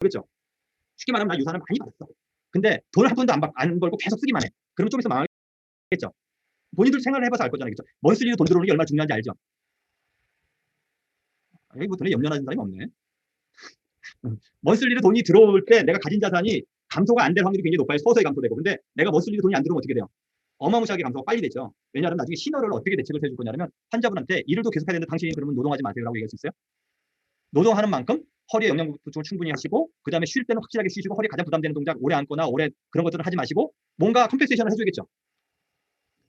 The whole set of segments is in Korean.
그렇죠? 쉽게 말하면 나 유산을 많이 받았어. 근데 돈을 한 푼도 안 벌고 계속 쓰기만 해. 그러면 좀 있으면 망하겠죠. 본인들 생활을 해봐서 알 거잖아요. 그렇죠? 먼슬리로 돈 들어오는 게 얼마나 중요한지 알죠? 에이, 뭐 돈에 염려하는 사람이 없네. 먼슬리로 돈이 들어올 때 내가 가진 자산이 감소가 안 될 확률이 굉장히 높아요. 서서히 감소되고. 근데 내가 먼슬리로 돈이 안 들어오면 어떻게 돼요? 어마무시하게 감소가 빨리 되죠. 왜냐하면 나중에 신호를 어떻게 대책을 해줄 거냐면 환자분한테 일을 또 계속해야 되는데 당신이 그러면 노동하지 마세요라고 얘기할 수 있어요. 노동하는 만큼 허리에 영양 보충을 충분히 하시고 그 다음에 쉴 때는 확실하게 쉬시고 허리 가장 부담되는 동작 오래 앉거나 오래 그런 것들은 하지 마시고 뭔가 컴pen세이션을 해줘야겠죠.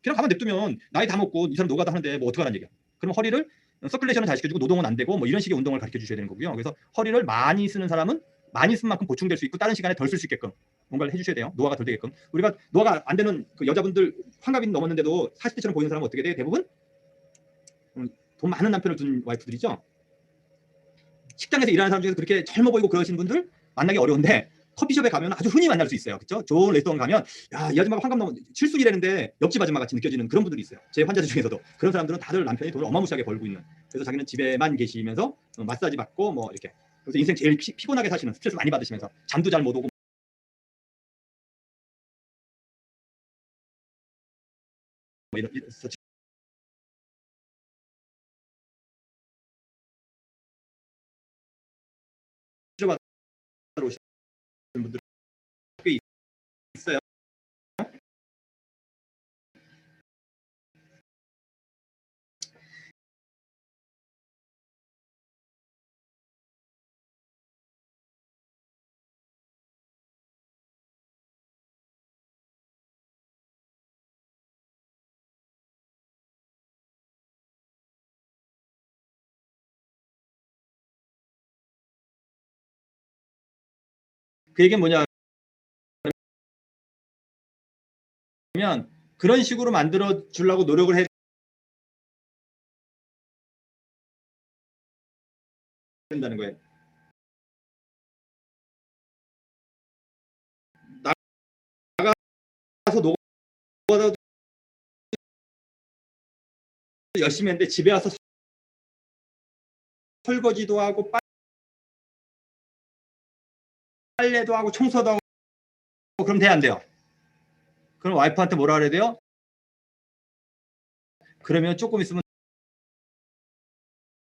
그냥 가만 냅두면 나이 다 먹고 이 사람 노가다 하는데 뭐 어떡하라는 얘기야. 그럼 허리를 서큘레이션은 잘 시켜주고 노동은 안 되고 뭐 이런 식의 운동을 가르쳐 주셔야 되는 거고요. 그래서 허리를 많이 쓰는 사람은 많이 쓴 만큼 보충될 수 있고 다른 시간에 덜 쓸 수 있게끔 뭔가를 해주셔야 돼요. 노화가 덜 되게끔. 우리가 노화가 안 되는 그 여자분들 환갑이 넘었는데도 40대처럼 보이는 사람은 어떻게 돼? 대부분 돈 많은 남편을 둔 와이프들이죠. 식당에서 일하는 사람 중에서 그렇게 젊어 보이고 그러신 분들 만나기 어려운데 커피숍에 가면 아주 흔히 만날 수 있어요. 그렇죠? 좋은 레스토랑 가면 야, 이 아줌마가 환갑 넘어 실순이라는데 옆집 아줌마 같이 느껴지는 그런 분들이 있어요. 제 환자들 중에서도 그런 사람들은 다들 남편이 돈을 어마무시하게 벌고 있는. 그래서 자기는 집에만 계시면서 마사지 받고 뭐 이렇게 그래서 인생 제일 피곤하게 사시는 스트레스 많이 받으시면서 잠도 잘 못 오고 뭐 이런 치료받으러 오시는 분들 꽤 있어요. 그 얘기는 뭐냐면 그런 식으로 만들어 주려고 노력을 해야 된다는 거예요. 나가서 노가다 열심히 했는데 집에 와서 설거지도 하고 빨래도 하고 청소도 하고 그럼 돼 안 돼요? 그럼 와이프한테 뭐라 그래야 돼요? 그러면 조금 있으면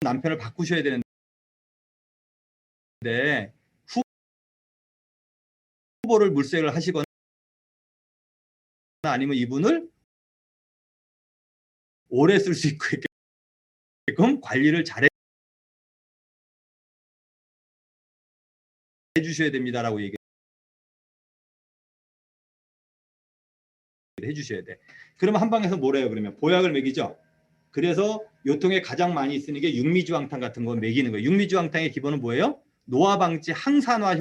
남편을 바꾸셔야 되는데 후보를 물색을 하시거나 아니면 이분을 오래 쓸 수 있게끔 관리를 잘 해주셔야 됩니다라고 얘기를 해주셔야 돼. 그러면 한방에서 뭐래요? 그러면 보약을 먹이죠. 그래서 요통에 가장 많이 쓰는 게 육미주황탕 같은 거 먹이는 거예요. 육미주황탕의 기본은 뭐예요? 노화 방지, 항산화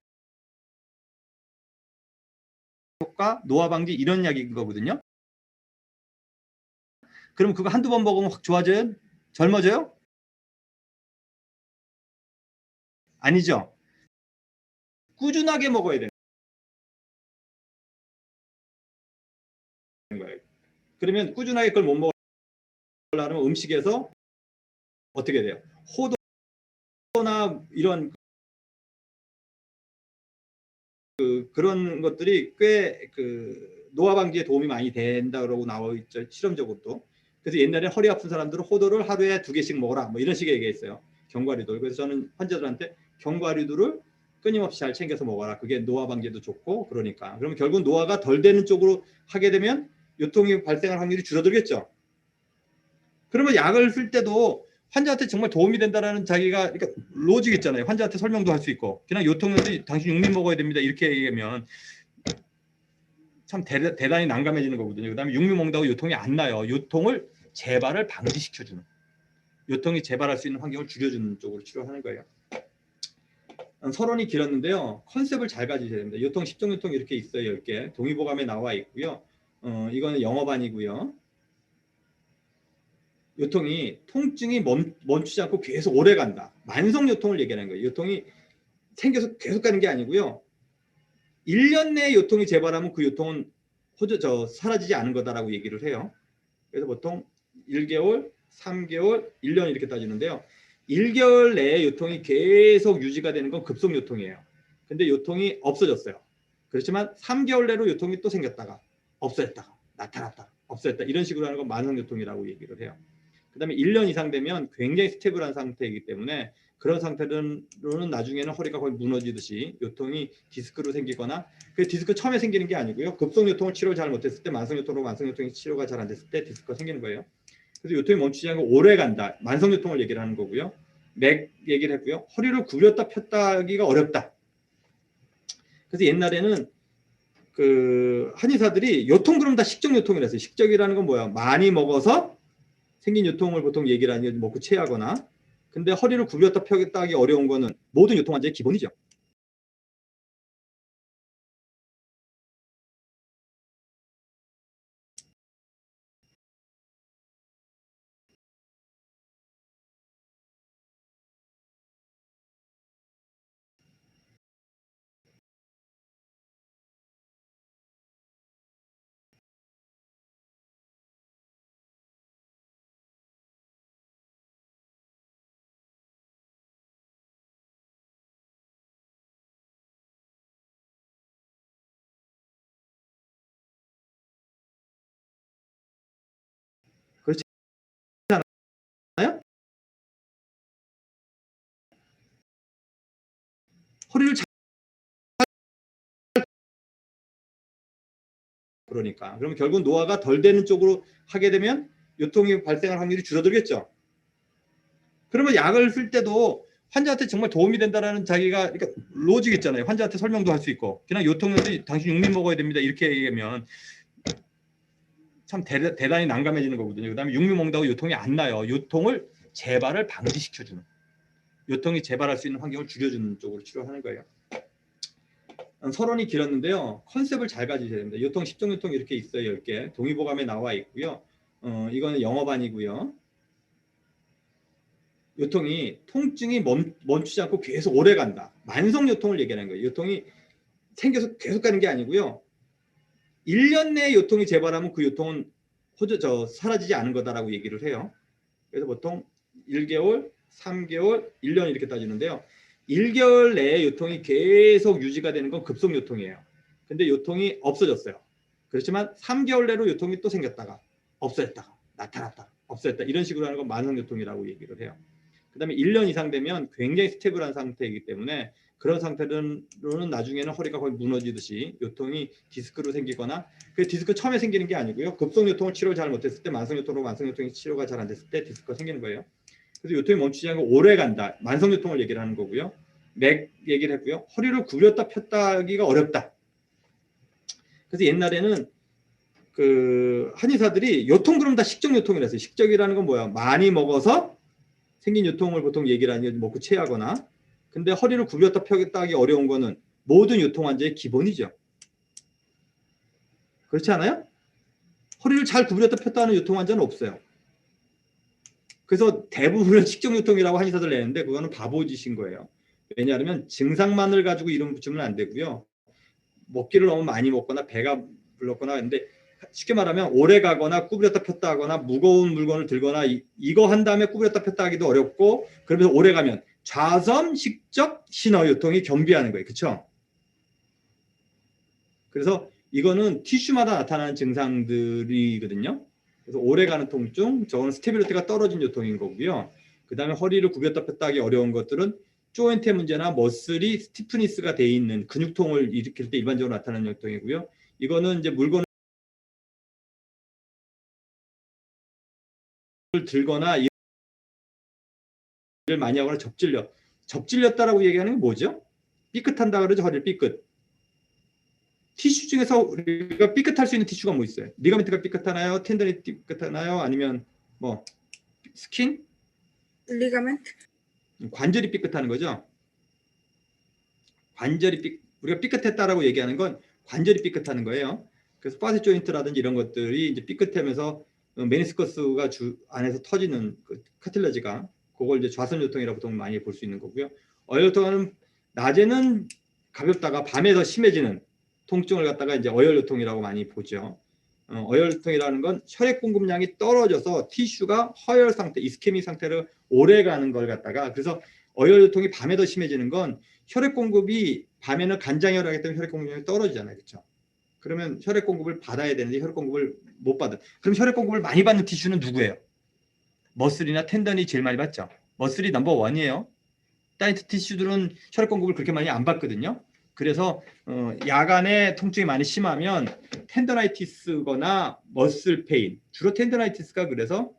효과, 노화 방지 이런 약인 거거든요. 그럼 그거 한두 번 먹으면 확 좋아져요? 젊어져요? 아니죠. 꾸준하게 먹어야 되는 거예요. 그러면 꾸준하게 그걸 못 먹으려면 음식에서 어떻게 돼요? 호도나 이런 그런 것들이 꽤 노화 방지에 도움이 많이 된다고 나와 있죠. 실험적으로도. 그래서 옛날에 허리 아픈 사람들은 호도를 하루에 2개씩 먹어라. 뭐 이런 식의 얘기했어요. 견과류들. 그래서 저는 환자들한테 견과류들을 끊임없이 잘 챙겨서 먹어라. 그게 노화 방지에도 좋고 그러니까. 그러면 결국 노화가 덜 되는 쪽으로 하게 되면 요통이 발생할 확률이 줄어들겠죠. 그러면 약을 쓸 때도 환자한테 정말 도움이 된다라는 자기가 그러니까 로직 있잖아요. 환자한테 설명도 할 수 있고 그냥 요통은 당신 육류 먹어야 됩니다. 이렇게 얘기하면 참 대단히 난감해지는 거거든요. 그다음에 육류 먹는다고 요통이 안 나요. 요통을 재발을 방지시켜주는 요통이 재발할 수 있는 환경을 줄여주는 쪽으로 치료하는 거예요. 서론이 길었는데요. 컨셉을 잘 가지셔야 됩니다. 요통 10종 요통 이렇게 있어요. 10개 동의보감에 나와 있고요. 이거는 영어반이고요. 요통이 통증이 멈추지 않고 계속 오래 간다. 만성 요통을 얘기하는 거예요. 요통이 생겨서 계속 가는 게 아니고요. 1년 내에 요통이 재발하면 그 요통은 사라지지 않은 거다라고 얘기를 해요. 그래서 보통 1개월, 3개월, 1년 이렇게 따지는데요. 1개월 내에 요통이 계속 유지가 되는 건 급속 요통이에요. 근데 요통이 없어졌어요. 그렇지만 3개월 내로 요통이 또 생겼다가 없어졌다가 나타났다 없어졌다 이런 식으로 하는 건 만성요통이라고 얘기를 해요. 그 다음에 1년 이상 되면 굉장히 스테이블한 상태이기 때문에 그런 상태로는 나중에는 허리가 거의 무너지듯이 요통이 디스크로 생기거나, 그 디스크 처음에 생기는 게 아니고요. 급성요통을 치료를 잘 못했을 때, 만성요통이 치료가 잘 안 됐을 때 디스크가 생기는 거예요. 그래서 요통이 멈추지 않고 오래 간다. 만성요통을 얘기를 하는 거고요. 맥 얘기를 했고요. 허리를 구렸다 폈다 하기가 어렵다. 그래서 옛날에는 그 한의사들이 요통 그러면 다 식적요통이라 했어요. 식적이라는 건 뭐야? 많이 먹어서 생긴 요통을 보통 얘기를 하니 먹고 체하거나, 근데 허리를 구렸다 펴겠다 하기 어려운 거는 모든 요통 환자의 기본이죠. 그렇지 않아요? 허리를 잘 그러니까 그러면 결국 노화가 덜 되는 쪽으로 하게 되면 요통이 발생할 확률이 줄어들겠죠. 그러면 약을 쓸 때도 환자한테 정말 도움이 된다라는 자기가 그러니까 로직 있잖아요. 환자한테 설명도 할 수 있고 그냥 요통은 당신 육류 먹어야 됩니다 이렇게 얘기하면 참 대단히 난감해지는 거거든요. 그다음에 육류 먹는다고 요통이 안 나요. 요통을 재발을 방지시켜주는, 요통이 재발할 수 있는 환경을 줄여주는 쪽으로 치료하는 거예요. 서론이 길었는데요. 컨셉을 잘 가지셔야 됩니다. 요통, 십종요통 이렇게 있어요. 10개. 동의보감에 나와 있고요. 이거는 영어반이고요. 요통이 통증이 멈추지 않고 계속 오래 간다. 만성요통을 얘기하는 거예요. 요통이 생겨서 계속 가는 게 아니고요. 1년 내에 요통이 재발하면 그 요통은 사라지지 않은 거다라고 얘기를 해요. 그래서 보통 1개월, 3개월, 1년 이렇게 따지는데요. 1개월 내에 요통이 계속 유지가 되는 건 급성요통이에요. 근데 요통이 없어졌어요. 그렇지만 3개월 내로 요통이 또 생겼다가 없어졌다가 나타났다 없어졌다 이런 식으로 하는 건 만성요통이라고 얘기를 해요. 그 다음에 1년 이상 되면 굉장히 스테이블한 상태이기 때문에 그런 상태로는 나중에는 허리가 거의 무너지듯이 요통이 디스크로 생기거나, 그 디스크 처음에 생기는 게 아니고요. 급성요통을 치료를 잘 못했을 때, 만성요통이 치료가 잘 안 됐을 때 디스크가 생기는 거예요. 그래서 요통이 멈추지 않고 오래 간다. 만성요통을 얘기를 하는 거고요. 맥 얘기를 했고요. 허리를 구렸다 폈다 하기가 어렵다. 그래서 옛날에는 그 한의사들이 요통 그러면 다 식적요통이라 했어요. 식적이라는 건 뭐야? 많이 먹어서 생긴 요통을 보통 얘기를 하니 먹고 체하거나, 근데 허리를 구렸다 펴겠다 하기 어려운 거는 모든 요통 환자의 기본이죠. 그렇지 않아요? 허리를 잘 구부렸다 폈다 하는 요통 환자는 없어요. 그래서 대부분은 식적요통이라고 한의사들 내는데 그거는 바보짓인 거예요. 왜냐하면 증상만을 가지고 이름 붙이면 안 되고요. 먹기를 너무 많이 먹거나 배가 불렀거나, 근데 쉽게 말하면 오래 가거나 구부렸다 폈다 하거나 무거운 물건을 들거나 이거 한 다음에 구부렸다 폈다 하기도 어렵고, 그러면서 오래 가면 좌섬 식적 신어요통이 겸비하는 거예요. 그렇죠? 그래서 이거는 티슈마다 나타나는 증상들이거든요. 그래서 오래가는 통증, 저거는 스테빌리티가 떨어진 요통인 거고요. 그 다음에 허리를 구겼다 폈다 하기 어려운 것들은 조인트의 문제나 머슬이 스티프니스가 돼 있는 근육통을 일으킬 때 일반적으로 나타나는 요통이고요. 이거는 이제 물건을 들거나 일을 많이 하거나 접질렸다라고 얘기하는 게 뭐죠? 삐끗한다 그러죠. 허리를 삐끗. 티슈 중에서 우리가 삐끗할 수 있는 티슈가 뭐 있어요? 리가멘트가 삐끗하나요? 텐더니 삐끗하나요? 아니면 뭐 스킨? 리가멘트? 관절이 삐끗하는 거죠. 우리가 삐끗했다라고 얘기하는 건 관절이 삐끗하는 거예요. 그래서 파세 조인트라든지 이런 것들이 이제 삐끗하면서 메니스커스가 안에서 터지는 그 카틸라지가, 그걸 이제 좌선 요통이라고 보통 많이 볼 수 있는 거고요. 어혈요통은 낮에는 가볍다가 밤에 더 심해지는 통증을 갖다가 이제 어혈요통이라고 많이 보죠. 어혈요통이라는 건 혈액 공급량이 떨어져서 티슈가 허혈 상태, 이스케미 상태로 오래 가는 걸 갖다가, 그래서 어혈요통이 밤에 더 심해지는 건 혈액 공급이 밤에는 간장혈을 하기 때문에 혈액 공급량이 떨어지잖아요. 그렇죠? 그러면 혈액 공급을 받아야 되는데 혈액 공급을 못 받은. 그럼 혈액 공급을 많이 받는 티슈는 누구예요? 머슬이나 텐던이 제일 많이 받죠. 머슬이 넘버 원이에요. 다른 티슈들은 혈액 공급을 그렇게 많이 안 받거든요. 그래서 야간에 통증이 많이 심하면 텐더나이티스거나 머슬 페인, 주로 텐더나이티스가 그래서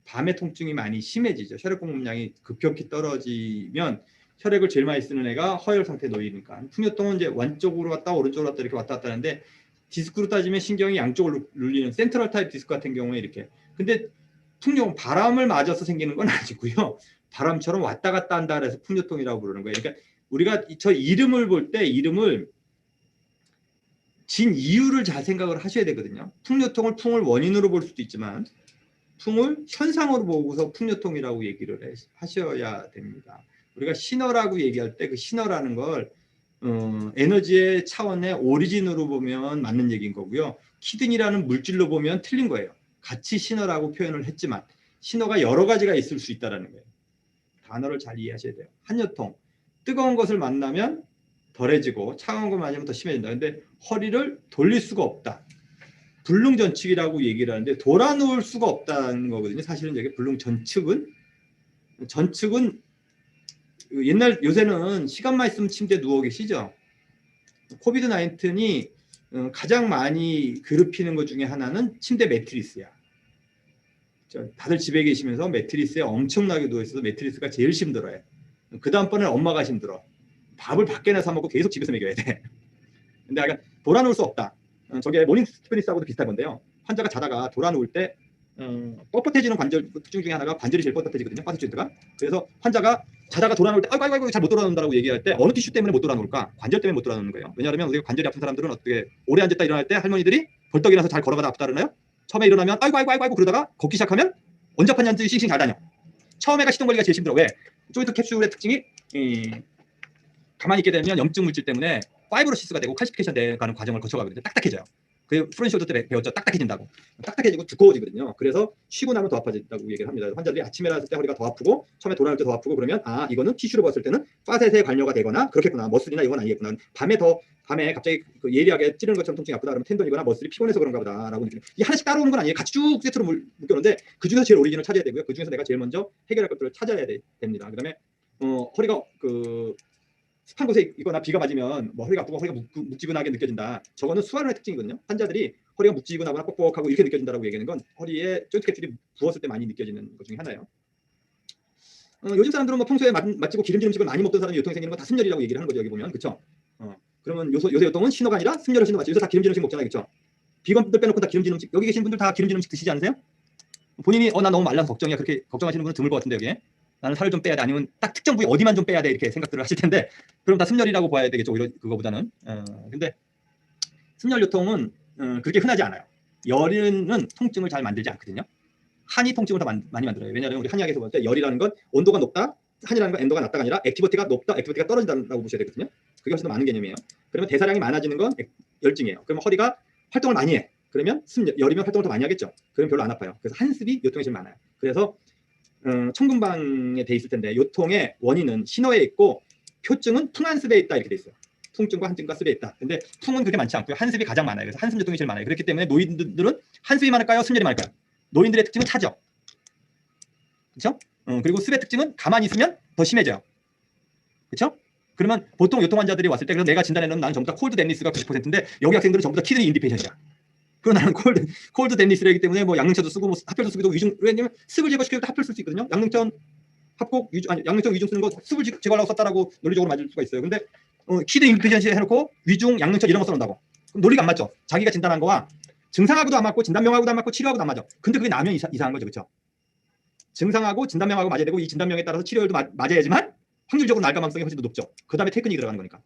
밤에 통증이 많이 심해지죠. 혈액 공급량이 급격히 떨어지면 혈액을 제일 많이 쓰는 애가 허혈 상태에 놓이니까. 풍요통은 이제 왼쪽으로 갔다 오른쪽으로 갔다 이렇게 왔다 갔다 하는데 디스크로 따지면 신경이 양쪽으로 눌리는 센트럴 타입 디스크 같은 경우에 이렇게. 근데 풍요 바람을 맞아서 생기는 건 아니고요. 바람처럼 왔다 갔다 한다 그래서 풍요통이라고 부르는 거예요. 그러니까 우리가 저 이름을 볼 때 이름을 진 이유를 잘 생각을 하셔야 되거든요. 풍요통을 풍을 원인으로 볼 수도 있지만 풍을 현상으로 보고서 풍요통이라고 얘기를 하셔야 됩니다. 우리가 신어라고 얘기할 때 그 신어라는 걸 에너지의 차원의 오리진으로 보면 맞는 얘기인 거고요. 키드니라는 물질로 보면 틀린 거예요. 같이 신어라고 표현을 했지만 신어가 여러 가지가 있을 수 있다는 거예요. 단어를 잘 이해하셔야 돼요. 한여통, 뜨거운 것을 만나면 덜해지고 차가운 걸 맞으면 더 심해진다. 근데 허리를 돌릴 수가 없다. 불능전측이라고 얘기를 하는데 돌아놓을 수가 없다는 거거든요. 사실은 여기 불능전측은 옛날 요새는 시간만 있으면 침대에 누워 계시죠. 코비드 19이 가장 많이 괴롭히는 것 중에 하나는 침대 매트리스야. 다들 집에 계시면서 매트리스에 엄청나게 누워있어서 매트리스가 제일 힘들어요. 그 다음번에는 엄마가 힘들어. 밥을 밖에나 사 먹고 계속 집에서 먹여야 돼. 근데 약간 돌아놓을 수 없다. 저게 모닝 스피릿하고도 비슷한 건데요. 환자가 자다가 돌아놓을 때 뻣뻣해지는 관절 특징 중에 하나가 관절이 제일 뻣뻣해지거든요. 파스 조인트가. 그래서 환자가 자다가 돌아놓을 때 아이고 잘 못 돌아놓는다고 얘기할 때 어느 티슈 때문에 못 돌아놓을까? 관절 때문에 못 돌아놓는 거예요. 왜냐하면 우리가 관절이 아픈 사람들은 어떻게 오래 앉았다 일어날 때 할머니들이 벌떡 일어나서 잘 걸어가다 아프다 그러나요? 처음에 일어나면 아이고 그러다가 걷기 시작하면 원잡한 년들이 싱싱 잘 다녀. 처음에가 시동 걸리기가 제일 힘들어. 왜? 조인트 캡슐의 특징이 가만히 있게 되면 염증 물질 때문에 파이브로시스가 되고 칼시피케이션 돼가는 과정을 거쳐가거든요. 딱딱해져요. 그 프론쇼드 때 배웠죠. 딱딱해진다고. 딱딱해지고 두꺼워지거든요. 그래서 쉬고 나면 더 아파진다고 얘기를 합니다. 환자들이 아침에 일어났을 때 허리가 더 아프고 처음에 돌아올 때 더 아프고 그러면 이거는 티슈로 봤을 때는 파셋에 관여가 되거나 그렇겠구나. 머슬이나 이건 아니겠구나. 밤에 갑자기 그 예리하게 찌르는 것처럼 통증이 아프다 그러면 텐던이거나 머슬이 피곤해서 그런가 보다라고 느끼는. 이 하나씩 따로 오는 건 아니에요. 같이 쭉 세트로 묶여놓는데 그 중에서 제일 오리진을 찾아야 되고요. 그 중에서 내가 제일 먼저 해결할 것들을 찾아야 됩니다. 그다음에 허리가 습한 곳에 있거나 비가 맞으면 허리가 아프고 허리가 묵지근하게 느껴진다. 저거는 수화론의 특징이거든요. 환자들이 허리가 묵지근하거나 뻑뻑하고 이렇게 느껴진다고 얘기하는 건 허리에 조인트 캡슐이 부었을 때 많이 느껴지는 것 중에 하나예요. 요즘 사람들은 평소에 맛지고 기름진 음식을 많이 먹던 사람이 요통이 생기는 건 다 습열이라고 얘기를 하는 거죠. 여기 보면 그렇죠. 그러면 요새 요통은 신호가 아니라 습열을 신호 맞죠. 요새 다 기름진 음식 먹잖아요, 그렇죠. 비건들 빼놓고 다 기름진 음식. 여기 계신 분들 다 기름진 음식 드시지 않으세요? 본인이 나 너무 말라서 걱정이야. 그렇게 걱정하시는 분은 드물 것 같은데 여기에. 나는 살을 좀 빼야 돼. 아니면 딱 특정 부위 어디만 좀 빼야 돼. 이렇게 생각들을 하실 텐데 그럼 다 습열이라고 봐야 되겠죠. 오히려 그거보다는. 근데 습열 요통은 그렇게 흔하지 않아요. 열은 통증을 잘 만들지 않거든요. 한이 통증을 더 많이 만들어요. 왜냐하면 우리 한의학에서 볼 때 열이라는 건 온도가 높다, 한이라는 건 엔도가 낮다가 아니라 액티비티가 높다, 액티비티가 떨어진다고 보셔야 되거든요. 그게 훨씬 더 많은 개념이에요. 그러면 대사량이 많아지는 건 열증이에요. 그러면 허리가 활동을 많이 해. 그러면 열이면 활동을 더 많이 하겠죠. 그러면 별로 안 아파요. 그래서 한습이 요통이 제일 많아요. 그래서 청금방에 돼 있을 텐데 요통의 원인은 신호에 있고 표증은 풍한습에 있다 이렇게 돼 있어요. 풍증과 한증과 습에 있다. 근데 풍은 그렇게 많지 않고요. 한습이 가장 많아요. 그래서 한습 요통이 제일 많아요. 그렇기 때문에 노인들은 한습이 많을까요? 습열이 많을까요? 노인들의 특징은 차죠. 그렇죠? 그리고 습의 특징은 가만히 있으면 더 심해져요. 그렇죠? 그러면 보통 요통 환자들이 왔을 때 그래서 내가 진단해놓은 나는 전부 다 콜드 댐니스가 90%인데 여기 학생들은 전부 다 키드니 인디페이션이야. 그럼 나는 콜드 댐니스라기 때문에 양능천도 쓰고 합혈도 쓰기도 위중. 왜냐면 습을 제거시킬 때 합혈 쓸 수 있거든요. 양능천 합곡 양능천 위중 쓰는 거 습을 제거하려고 썼다라고 논리적으로 맞을 수가 있어요. 근데 키드 인디페이션시 해놓고 위중 양능천 이런 거 써놓는다고. 그럼 논리가 안 맞죠. 자기가 진단한 거와 증상하고도 안 맞고 진단명하고도 안 맞고 치료하고도 안 맞아. 근데 그게 나면 이상한 거죠. 그렇죠? 증상하고 진단명하고 맞아야 되고 이 진단명에 따라서 치료율도 맞아야지만 확률적으로 날 가망성이 훨씬 더 높죠. 그 다음에 테크닉이 들어가는 거니까.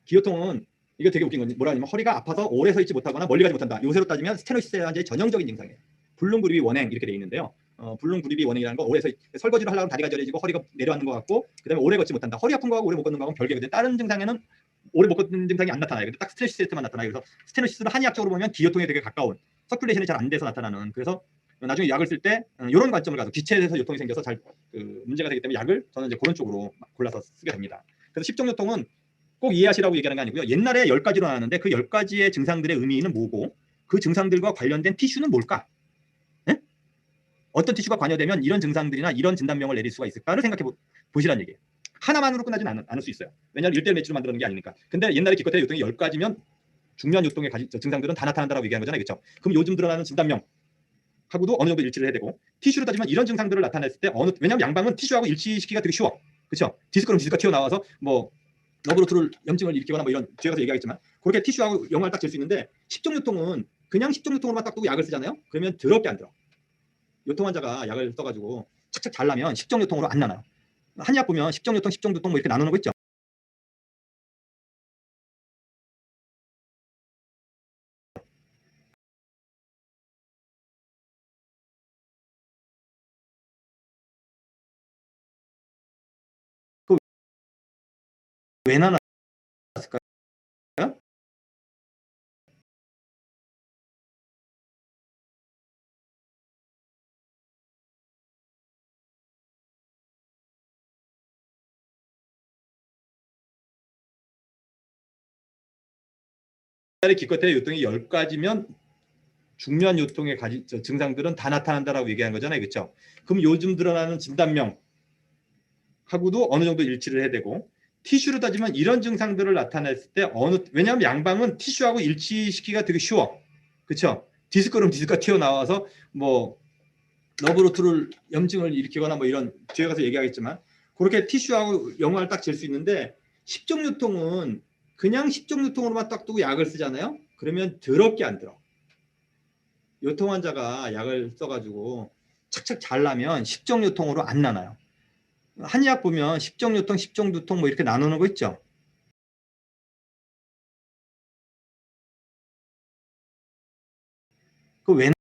기요통은 이거 되게 웃긴 건 뭐라 하냐면 허리가 아파서 오래 서 있지 못하거나 멀리 가지 못한다. 요새로 따지면 스테노시스 환자의 전형적인 증상이에요. 불능구립이 원행 이렇게 돼 있는데요. 불능구립이 원행이라는 거 오래 설거지를 하려면 다리가 저려지고 허리가 내려앉는 것 같고 그다음에 오래 걷지 못한다. 허리 아픈 거하고 오래 못 걷는 거하고 별개거든요. 다른 증상에는 오래 못 걷는 증상이 안 나타나요. 근데 딱 스테노시스만 나타나요. 그래서 스테노시스는 한의학적으로 보면 기요통에 되게 가까운 서큘레이션이 잘 안 돼서 나타나는. 그래서 나중에 약을 쓸 때 이런 관점을 가서 기체에서 요통이 생겨서 잘 문제가 되기 때문에 약을 저는 이제 그런 쪽으로 골라서 쓰게 됩니다. 그래서 십종요통은 꼭 이해하시라고 얘기하는 게 아니고요. 옛날에 10가지로 나왔는데 그 10가지의 증상들의 의미는 뭐고 그 증상들과 관련된 티슈는 뭘까? 예? 어떤 티슈가 관여되면 이런 증상들이나 이런 진단명을 내릴 수가 있을까를 생각해 보시라는 얘기예요. 하나만으로 끝나진 않을 수 있어요. 왜냐하면 1대1 매치로 만드는 게 아니니까. 근데 옛날에 기껏해 요통이 10가지면 중요한 요통의 증상들은 다 나타난다라고 얘기한 거잖아요. 그렇죠? 그럼 요즘 드러나는 진단명 하고도 어느 정도 일치를 해야 되고 티슈로 따지면 이런 증상들을 나타냈을 때 왜냐하면 양방은 티슈하고 일치시키기가 되게 쉬워. 그렇죠? 디스크가 튀어나와서 뭐 러브로트를 염증을 일으키거나 뭐 이런 뒤에 가서 얘기하겠지만 그렇게 티슈하고 영화를 딱 잴 수 있는데 십종요통은 그냥 십종요통으로만 딱 두고 약을 쓰잖아요. 그러면 더럽게 안 들어. 요통 환자가 약을 써가지고 착착 잘라면 십종요통으로 안 나나요. 한의학 보면 십종요통, 십종두통 뭐 이렇게 나누는 거 있죠. 왜 나눴을까요? 기껏해 요통이 10가지면 중요한 요통의 증상들은 다 나타난다라고 얘기한 거잖아요. 그렇죠? 그럼 요즘 드러나는 진단명 하고도 어느 정도 일치를 해야 되고 티슈로 따지면 이런 증상들을 나타냈을 때 왜냐하면 양방은 티슈하고 일치시키기가 되게 쉬워. 그렇죠? 디스크가 튀어나와서 뭐 러브로트를 염증을 일으키거나 뭐 이런 뒤에 가서 얘기하겠지만 그렇게 티슈하고 영화를 딱 잴 수 있는데 십종요통은 그냥 십종요통으로만 딱 두고 약을 쓰잖아요. 그러면 더럽게 안 들어. 요통 환자가 약을 써가지고 착착 잘라면 십종요통으로 안 나나요. 한의학 보면 십종요통, 십종두통 뭐 이렇게 나누는 거 있죠. 그 왜